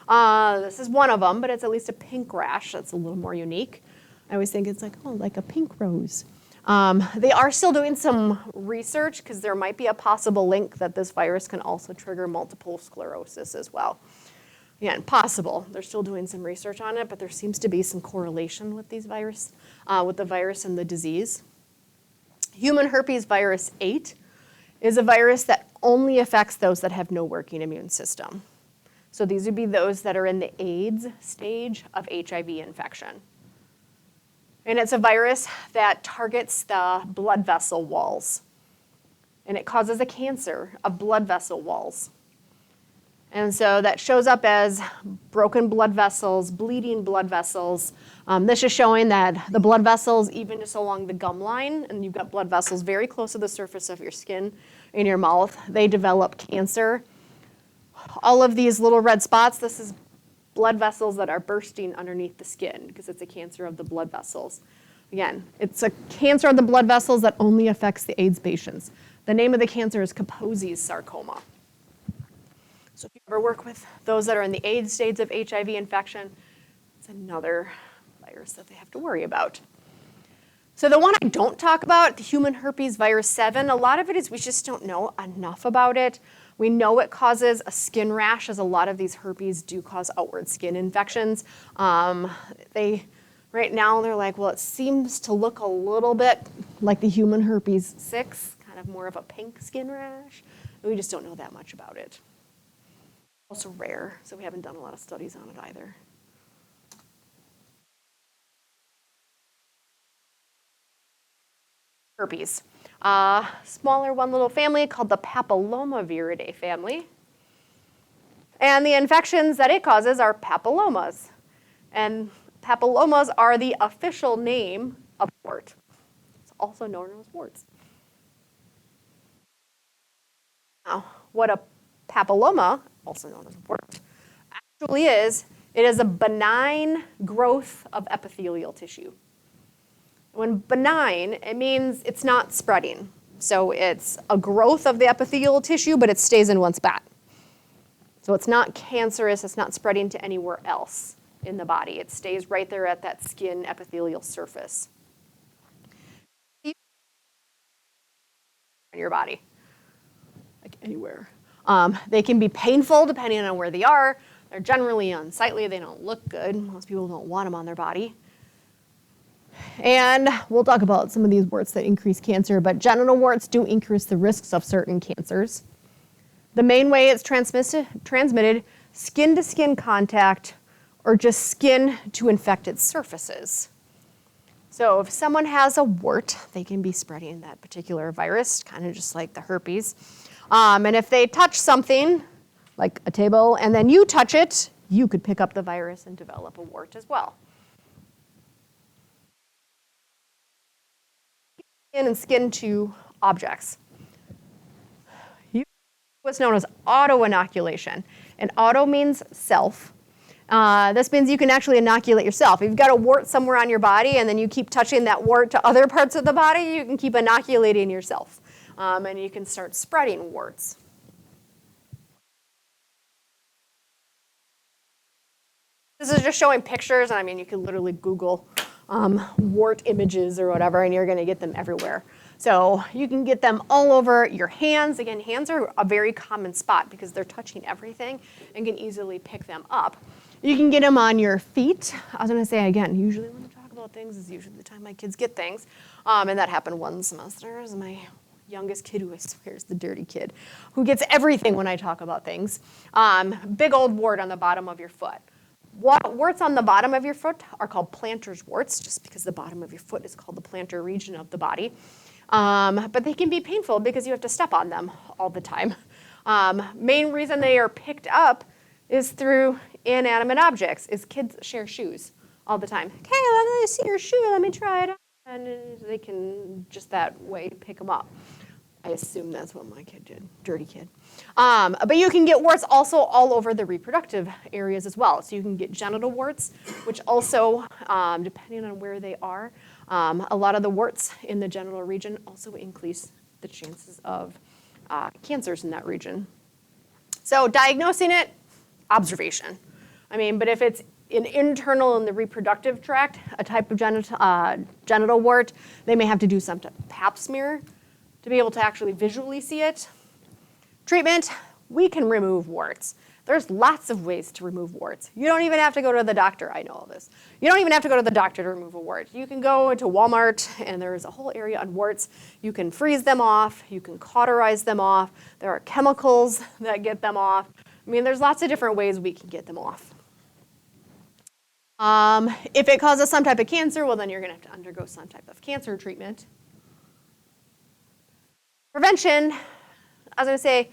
This is one of them, but it's at least a pink rash. That's a little more unique. I always think it's like, oh, like a pink rose. They are still doing some research because there might be a possible link that this virus can also trigger multiple sclerosis as well. Again, possible. They're still doing some research on it, but there seems to be some correlation with these with the virus and the disease. Human herpes virus 8 is a virus that only affects those that have no working immune system. So these would be those that are in the AIDS stage of HIV infection. And it's a virus that targets the blood vessel walls. And it causes a cancer of blood vessel walls. And so that shows up as broken blood vessels, bleeding blood vessels. This is showing that the blood vessels, even just along the gum line, and you've got blood vessels very close to the surface of your skin in your mouth, they develop cancer. All of these little red spots, this is blood vessels that are bursting underneath the skin because it's a cancer of the blood vessels. Again, it's a cancer of the blood vessels that only affects the AIDS patients. The name of the cancer is Kaposi's sarcoma. So if you ever work with those that are in the AIDS stage of HIV infection, it's another virus that they have to worry about. So the one I don't talk about, the human herpes virus 7, a lot of it is we just don't know enough about it. We know it causes a skin rash, as a lot of these herpes do cause outward skin infections. Right now they're like, well, it seems to look a little bit like the human herpes 6, kind of more of a pink skin rash. We just don't know that much about it. Also rare, so we haven't done a lot of studies on it either. Herpes. Smaller one little family called the Papillomaviridae family. And the infections that it causes are papillomas. And papillomas are the official name of wart. It's also known as warts. Now, what a papilloma, also known as wart, actually is, it is a benign growth of epithelial tissue. When benign, it means it's not spreading. So it's a growth of the epithelial tissue, but it stays in one spot. So it's not cancerous, it's not spreading to anywhere else in the body. It stays right there at that skin epithelial surface. In your body, like anywhere. They can be painful depending on where they are. They're generally unsightly, they don't look good. Most people don't want them on their body. And we'll talk about some of these warts that increase cancer, but genital warts do increase the risks of certain cancers. The main way it's transmitted, skin-to-skin contact, or just skin to infected surfaces. So if someone has a wart, they can be spreading that particular virus, kind of just like the herpes. And if they touch something, like a table, and then you touch it, you could pick up the virus and develop a wart as well. Skin and skin to objects. What's known as auto-inoculation. And auto means self. This means you can actually inoculate yourself. If you've got a wart somewhere on your body and then you keep touching that wart to other parts of the body, you can keep inoculating yourself. And you can start spreading warts. This is just showing pictures, and I mean, you can literally Google wart images or whatever, and you're gonna get them everywhere. So you can get them all over your hands. Again, hands are a very common spot because they're touching everything and can easily pick them up. You can get them on your feet. I was gonna say, again, usually when I talk about things is usually the time my kids get things. And that happened one semester. Is my youngest kid, who I swear is the dirty kid, who gets everything when I talk about things. Big old wart on the bottom of your foot. Warts on the bottom of your foot are called plantar's warts, just because the bottom of your foot is called the plantar region of the body. But they can be painful because you have to step on them all the time. Main reason they are picked up is through inanimate objects, is kids share shoes all the time. Okay, let me see your shoe, let me try it on. And they can just that way pick them up. I assume that's what my kid did, dirty kid. But you can get warts also all over the reproductive areas as well. So you can get genital warts, which also, depending on where they are, a lot of the warts in the genital region also increase the chances of cancers in that region. So diagnosing it, observation. I mean, but if it's an internal in the reproductive tract, a type of genital wart, they may have to do some type of pap smear to be able to actually visually see it. Treatment, we can remove warts. There's lots of ways to remove warts. You don't even have to go to the doctor. I know all this. You don't even have to go to the doctor to remove a wart. You can go into Walmart, and there's a whole area on warts. You can freeze them off. You can cauterize them off. There are chemicals that get them off. I mean, there's lots of different ways we can get them off. If it causes some type of cancer, well, then you're going to have to undergo some type of cancer treatment. Prevention, I was going to say,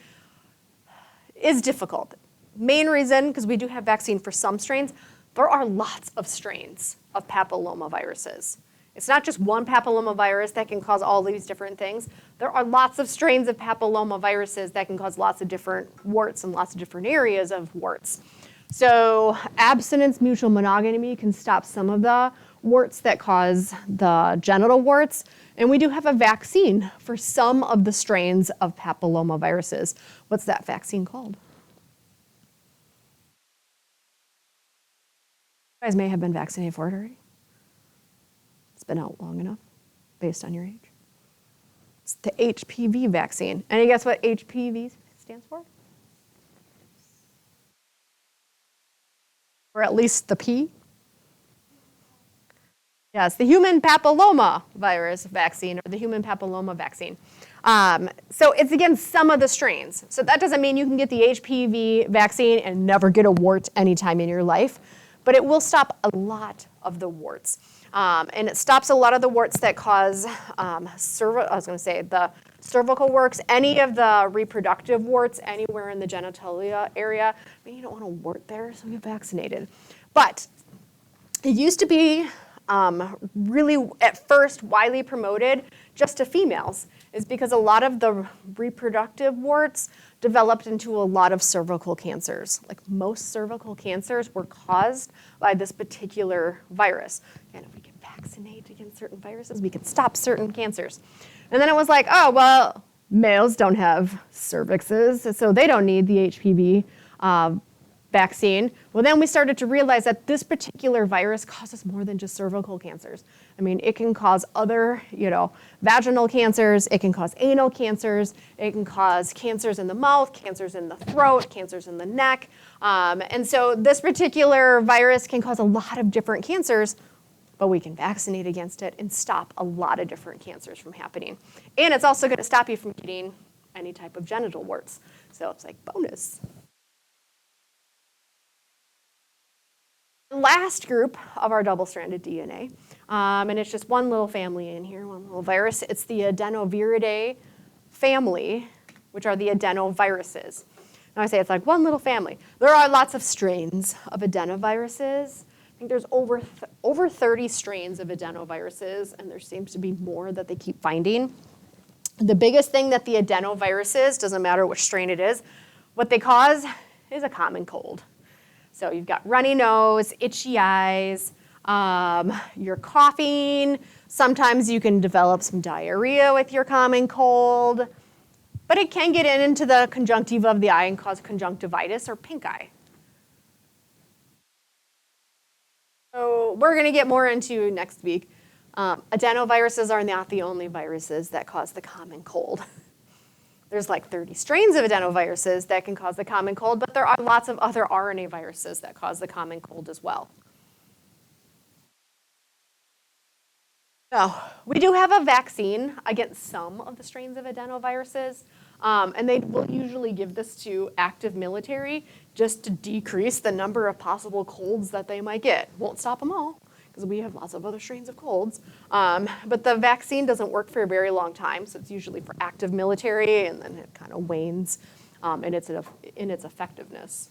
is difficult. Main reason, because we do have vaccine for some strains, there are lots of strains of papillomaviruses. It's not just one papillomavirus that can cause all these different things. There are lots of strains of papillomaviruses that can cause lots of different warts and lots of different areas of warts. So abstinence mutual monogamy can stop some of the warts that cause the genital warts. And we do have a vaccine for some of the strains of papillomaviruses. What's that vaccine called? You guys may have been vaccinated for it already. It's been out long enough, based on your age. It's the HPV vaccine. Any guess what HPV stands for? Or at least the P? Yes, the human papilloma virus vaccine, or the human papilloma vaccine. So it's against some of the strains. So that doesn't mean you can get the HPV vaccine and never get a wart anytime in your life, but it will stop a lot of the warts. And it stops a lot of the warts that cause, the cervical warts, any of the reproductive warts anywhere in the genitalia area. I mean, you don't want a wart there, so get vaccinated. But it used to be really, at first, widely promoted just to females, is because a lot of the reproductive warts developed into a lot of cervical cancers. Like most cervical cancers were caused by this particular virus. And if we can vaccinate against certain viruses, we can stop certain cancers. And then it was like, oh, well, males don't have cervixes, so they don't need the HPV vaccine. Well, then we started to realize that this particular virus causes more than just cervical cancers. I mean, it can cause other, vaginal cancers, it can cause anal cancers, it can cause cancers in the mouth, cancers in the throat, cancers in the neck. And so this particular virus can cause a lot of different cancers, but we can vaccinate against it and stop a lot of different cancers from happening. And it's also going to stop you from getting any type of genital warts. So it's like bonus. Last group of our double-stranded DNA, and it's just one little family in here, one little virus. It's the Adenoviridae family, which are the adenoviruses. Now I say it's like one little family. There are lots of strains of adenoviruses. I think there's over 30 strains of adenoviruses, and there seems to be more that they keep finding. The biggest thing that the adenoviruses, doesn't matter which strain it is, what they cause is a common cold. So you've got runny nose, itchy eyes, you're coughing. Sometimes you can develop some diarrhea with your common cold, but it can get into the conjunctiva of the eye and cause conjunctivitis or pink eye. So we're going to get more into next week. Adenoviruses are not the only viruses that cause the common cold. There's like 30 strains of adenoviruses that can cause the common cold, but there are lots of other RNA viruses that cause the common cold as well. So we do have a vaccine against some of the strains of adenoviruses, and they will usually give this to active military just to decrease the number of possible colds that they might get. Won't stop them all, because we have lots of other strains of colds. But the vaccine doesn't work for a very long time, so it's usually for active military, and then it kind of wanes in its effectiveness.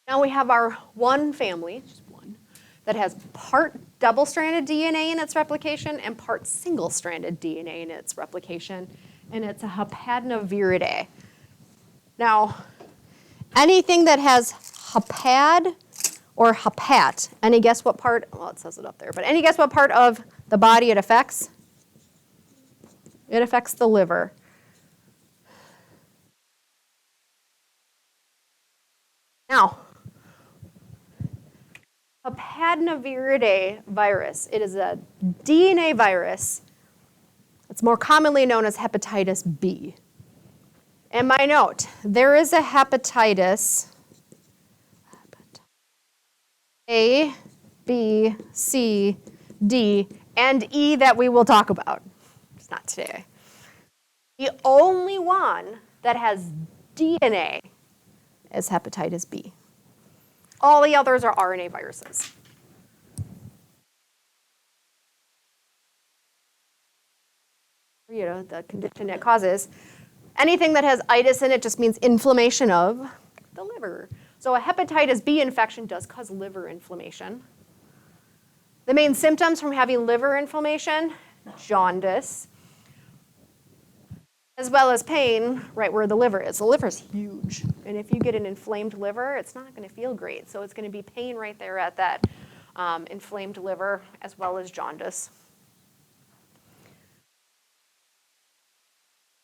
Now we have our one family, just one, that has part double-stranded DNA in its replication and part single-stranded DNA in its replication, and it's a Hepatinaviridae. Now, anything that has hepad or hepat, any guess what part, well, it says it up there, but any guess what part of the body it affects? It affects the liver. Now, Hepatinaviridae virus, it is a DNA virus. It's more commonly known as hepatitis B. And my note, there is a hepatitis A, B, C, D, and E that we will talk about. It's not today. The only one that has DNA is hepatitis B. All the others are RNA viruses. You know, the condition it causes. Anything that has itis in it just means inflammation of the liver. So a hepatitis B infection does cause liver inflammation. The main symptoms from having liver inflammation, jaundice, as well as pain right where the liver is. The liver is huge, and if you get an inflamed liver, it's not going to feel great. So it's going to be pain right there at that inflamed liver, as well as jaundice.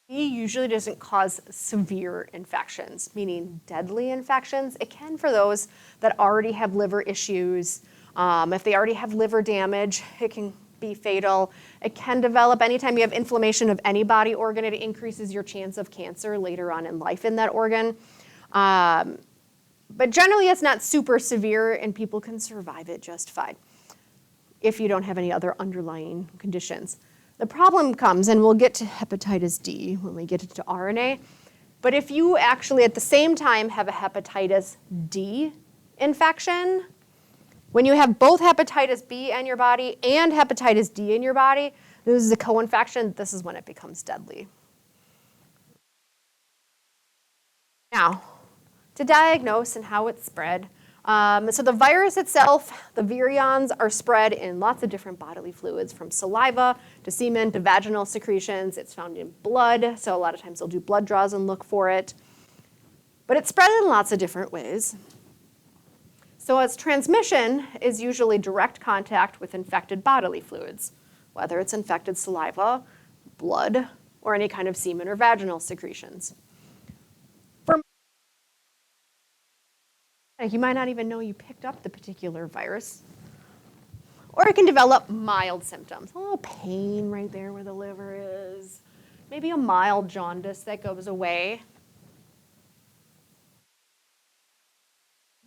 B usually doesn't cause severe infections, meaning deadly infections. It can for those that already have liver issues. If they already have liver damage, it can be fatal. It can develop anytime you have inflammation of any body organ. It increases your chance of cancer later on in life in that organ. But generally, it's not super severe, and people can survive it just fine if you don't have any other underlying conditions. The problem comes, and we'll get to hepatitis D when we get into RNA, but if you actually at the same time have a hepatitis D infection, when you have both hepatitis B in your body and hepatitis D in your body, this is a co-infection, this is when it becomes deadly. Now, to diagnose and how it's spread, so the virus itself, the virions, are spread in lots of different bodily fluids, from saliva to semen to vaginal secretions. It's found in blood, so a lot of times they'll do blood draws and look for it. But it's spread in lots of different ways. So its transmission is usually direct contact with infected bodily fluids, whether it's infected saliva, blood, or any kind of semen or vaginal secretions. You might not even know you picked up the particular virus. Or it can develop mild symptoms. A little pain right there where the liver is. Maybe a mild jaundice that goes away.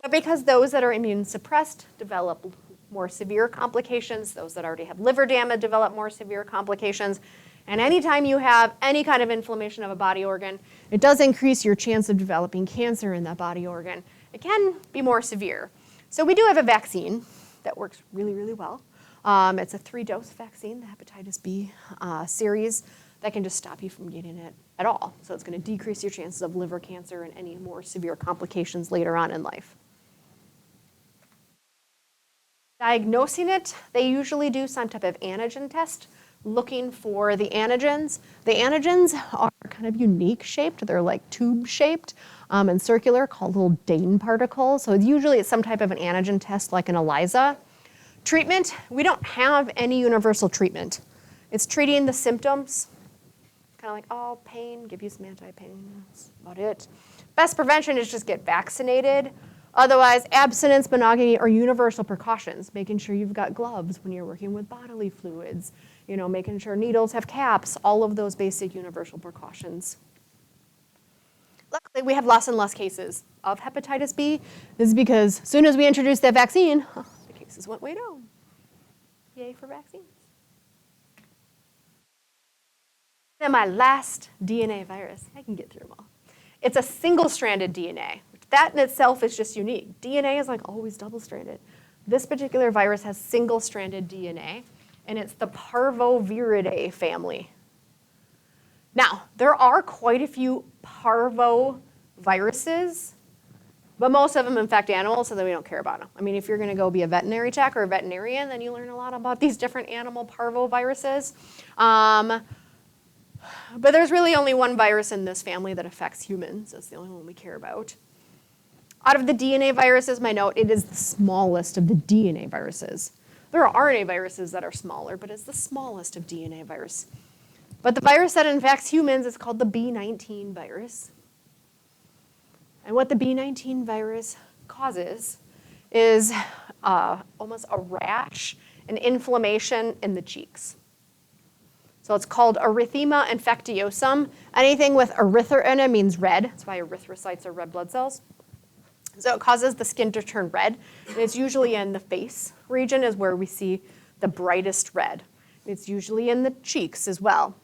But because those that are immune suppressed develop more severe complications, those that already have liver damage develop more severe complications. And anytime you have any kind of inflammation of a body organ, it does increase your chance of developing cancer in that body organ. It can be more severe. So we do have a vaccine that works really, really well. It's a 3-dose vaccine, the hepatitis B series, that can just stop you from getting it at all. So it's going to decrease your chances of liver cancer and any more severe complications later on in life. Diagnosing it, they usually do some type of antigen test looking for the antigens. The antigens are kind of unique shaped. They're like tube shaped and circular, called little Dane particles. So usually it's some type of an antigen test like an ELISA. Treatment, we don't have any universal treatment. It's treating the symptoms, kind of like, oh, pain, give you some anti-pain, that's about it. Best prevention is just get vaccinated. Otherwise, abstinence, monogamy are universal precautions, making sure you've got gloves when you're working with bodily fluids, making sure needles have caps, all of those basic universal precautions. Luckily, we have less and less cases of hepatitis B. This is because as soon as we introduced that vaccine, the cases went way down. Yay for vaccines. Then my last DNA virus, I can get through them all. It's a single-stranded DNA. That in itself is just unique. DNA is like always double-stranded. This particular virus has single-stranded DNA, and it's the Parvoviridae family. Now, there are quite a few parvoviruses, but most of them infect animals, so then we don't care about them. I mean, if you're going to go be a veterinary tech or a veterinarian, then you learn a lot about these different animal parvoviruses. But there's really only one virus in this family that affects humans. That's the only one we care about. Out of the DNA viruses, my note, it is the smallest of the DNA viruses. There are RNA viruses that are smaller, but it's the smallest of DNA virus. But the virus that infects humans is called the B19 virus. And what the B19 virus causes is almost a rash and inflammation in the cheeks. So it's called erythema infectiosum. Anything with eryther in it means red. That's why erythrocytes are red blood cells. So it causes the skin to turn red. And it's usually in the face region is where we see the brightest red. It's usually in the cheeks as well.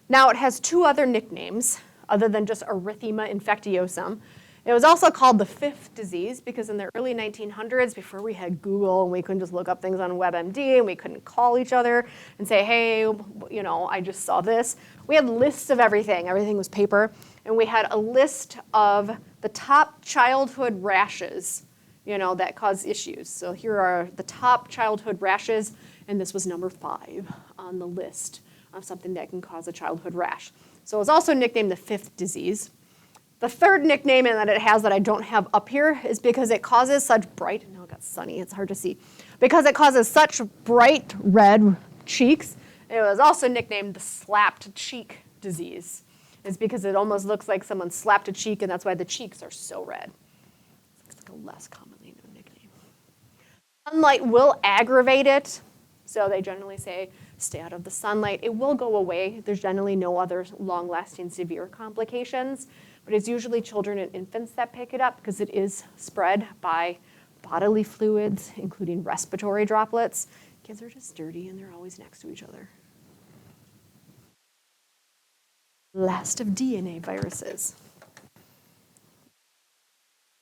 Now it has two other nicknames other than just erythema infectiosum. It was also called the fifth disease because in the early 1900s, before we had Google and we couldn't just look up things on WebMD and we couldn't call each other and say, hey, I just saw this. We had lists of everything. Everything was paper. And we had a list of the top childhood rashes, that cause issues. So here are the top childhood rashes, and this was number 5 on the list of something that can cause a childhood rash. So it's also nicknamed the fifth disease. The third nickname that it has that I don't have up here is because it causes such bright, now it got sunny, it's hard to see. Because it causes such bright red cheeks, it was also nicknamed the slapped cheek disease. It's because it almost looks like someone slapped a cheek, and that's why the cheeks are so red. It's like a less commonly known nickname. Sunlight will aggravate it, so they generally say stay out of the sunlight. It will go away. There's generally no other long-lasting severe complications, but it's usually children and infants that pick it up because it is spread by bodily fluids, including respiratory droplets. Kids are just dirty, and they're always next to each other. Last of DNA viruses.